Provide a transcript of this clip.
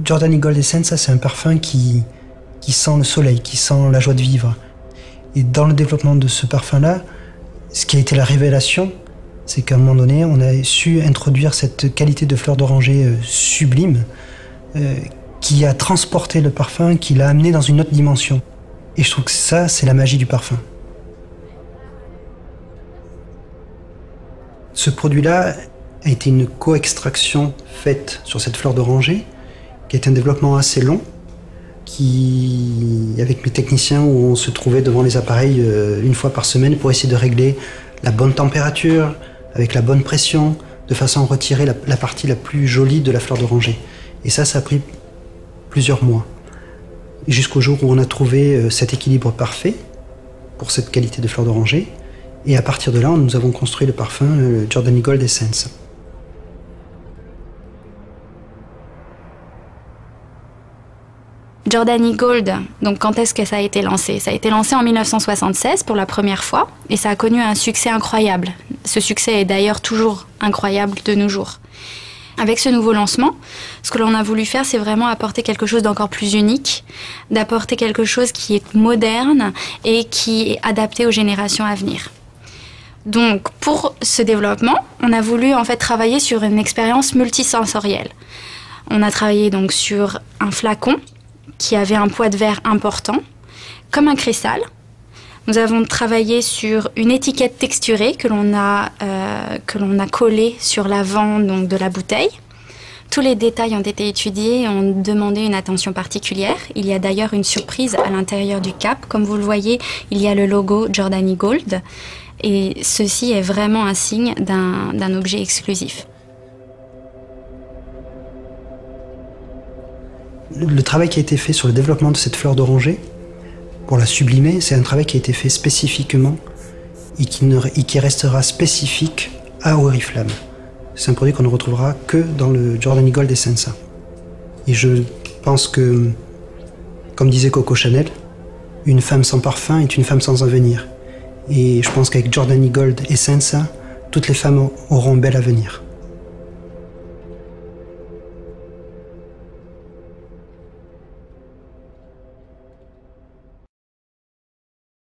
Giordani Gold Essence, c'est un parfum qui sent le soleil, qui sent la joie de vivre. Et dans le développement de ce parfum-là, ce qui a été la révélation, c'est qu'à un moment donné, on a su introduire cette qualité de fleur d'oranger sublime qui a transporté le parfum, qui l'a amené dans une autre dimension. Et je trouve que ça, c'est la magie du parfum. Ce produit-là a été une co-extraction faite sur cette fleur d'oranger, qui a été un développement assez long, avec mes techniciens, où on se trouvait devant les appareils une fois par semaine pour essayer de régler la bonne température, avec la bonne pression, de façon à retirer la partie la plus jolie de la fleur d'oranger. Et ça a pris plusieurs mois. Jusqu'au jour où on a trouvé cet équilibre parfait pour cette qualité de fleur d'oranger. Et à partir de là, nous avons construit le parfum Giordani Gold Essence. Giordani Gold, donc quand est-ce que ça a été lancé? Ça a été lancé en 1976 pour la première fois et ça a connu un succès incroyable. Ce succès est d'ailleurs toujours incroyable de nos jours. Avec ce nouveau lancement, ce que l'on a voulu faire, c'est vraiment apporter quelque chose d'encore plus unique, d'apporter quelque chose qui est moderne et qui est adapté aux générations à venir. Donc pour ce développement, on a voulu en fait travailler sur une expérience multisensorielle. On a travaillé donc sur un flacon qui avait un poids de verre important, comme un cristal. Nous avons travaillé sur une étiquette texturée que l'on a collée sur l'avant donc, de la bouteille. Tous les détails ont été étudiés et ont demandé une attention particulière. Il y a d'ailleurs une surprise à l'intérieur du cap. Comme vous le voyez, il y a le logo Giordani Gold. Et ceci est vraiment un signe d'un objet exclusif. Le travail qui a été fait sur le développement de cette fleur d'oranger, pour la sublimer, c'est un travail qui a été fait spécifiquement et qui restera spécifique à Oriflamme. C'est un produit qu'on ne retrouvera que dans le Giordani Gold Essence. Et je pense que, comme disait Coco Chanel, une femme sans parfum est une femme sans avenir. Et je pense qu'avec Giordani Gold Essence, toutes les femmes auront un bel avenir.